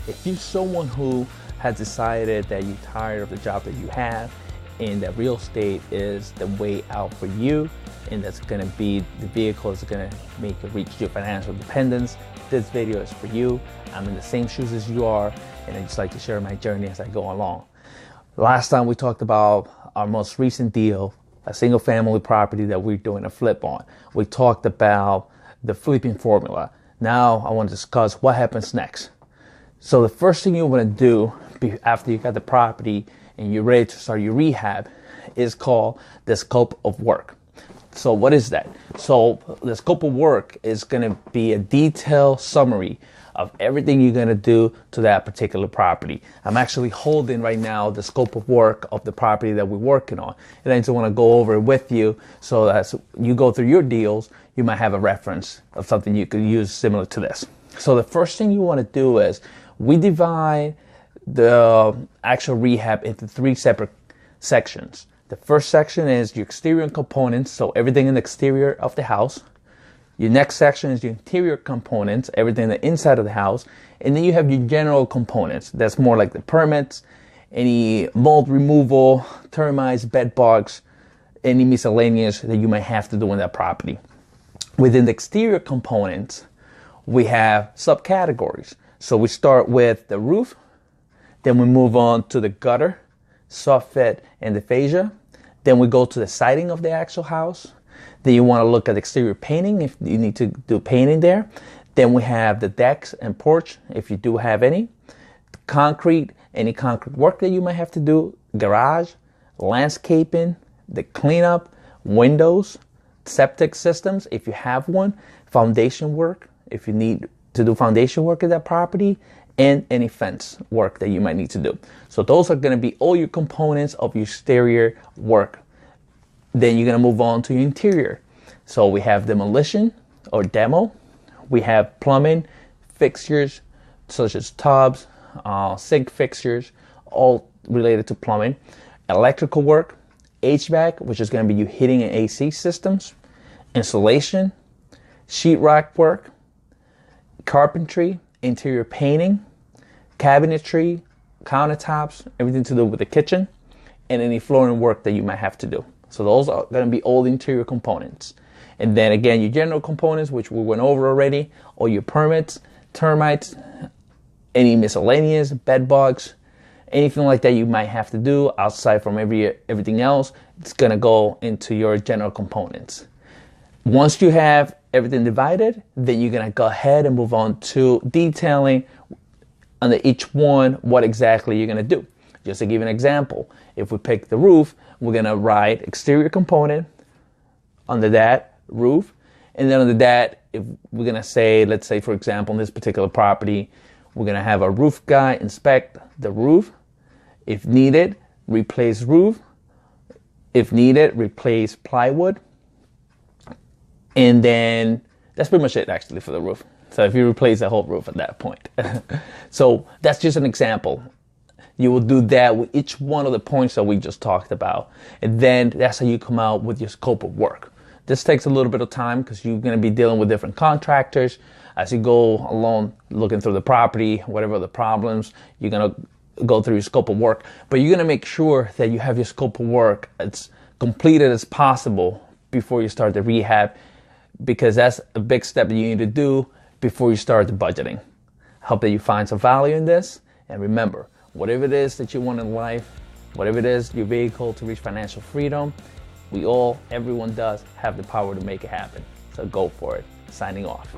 If you're someone who has decided that you're tired of the job that you have and that real estate is the way out for you, and that's going to be the vehicle that's going to make you reach your financial independence, this video is for you. I'm in the same shoes as you are, and I just like to share my journey as I go along. Last time we talked about our most recent deal, a single family property that we're doing a flip on. We talked about the flipping formula. Now I want to discuss what happens next. So the first thing you want to do after you got the property and you're ready to start your rehab is called the scope of work. So what is that? So the scope of work is going to be a detailed summary of everything you're going to do to that particular property. I'm actually holding right now the scope of work of the property that we're working on. And I just want to go over it with you so that as you go through your deals, you might have a reference of something you could use similar to this. So the first thing you want to do is we divide the actual rehab into 3 separate sections. The first section is your exterior components, so everything in the exterior of the house. Your next section is your interior components, everything in the inside of the house. And then you have your general components. That's more like the permits, any mold removal, termites, bed bugs, any miscellaneous that you might have to do in that property. Within the exterior components, we have subcategories. So we start with the roof, then we move on to the gutter, soffit, and the fascia. Then we go to the siding of the actual house. Then you want to look at exterior painting if you need to do painting there. Then we have the decks and porch if you do have any. Concrete, any concrete work that you might have to do. Garage, landscaping, the cleanup, windows, septic systems if you have one, foundation work if you need to do foundation work at that property, and any fence work that you might need to do. So those are going to be all your components of your exterior work. Then you're going to move on to your interior. So we have demolition or demo. We have plumbing, fixtures such as tubs, sink fixtures, all related to plumbing. Electrical work, HVAC, which is going to be your heating and AC systems. Insulation, sheetrock work, carpentry, interior painting, cabinetry, countertops, everything to do with the kitchen, and any flooring work that you might have to do. So those are going to be all the interior components. And then again, your general components, which we went over already, all your permits, termites, any miscellaneous, bed bugs, anything like that you might have to do outside from everything else, it's going to go into your general components. Once you have everything divided, then you're going to go ahead and move on to detailing under each one what exactly you're going to do. Just to give an example, if we pick the roof, we're going to write exterior component under that roof. And then under that, if we're going to say, let's say, for example, in this particular property, we're going to have a roof guy inspect the roof. If needed, replace roof. If needed, replace plywood. And then that's pretty much it actually for the roof. So if you replace the whole roof at that point. So that's just an example. You will do that with each one of the points that we just talked about. And then that's how you come out with your scope of work. This takes a little bit of time because you're going to be dealing with different contractors. As you go along looking through the property, whatever the problems, you're going to go through your scope of work. But you're going to make sure that you have your scope of work as completed as possible before you start the rehab, because that's a big step that you need to do before you start the budgeting. I hope that you find some value in this. And remember, whatever it is that you want in life, whatever it is your vehicle to reach financial freedom, everyone does have the power to make it happen. So go for it. Signing off.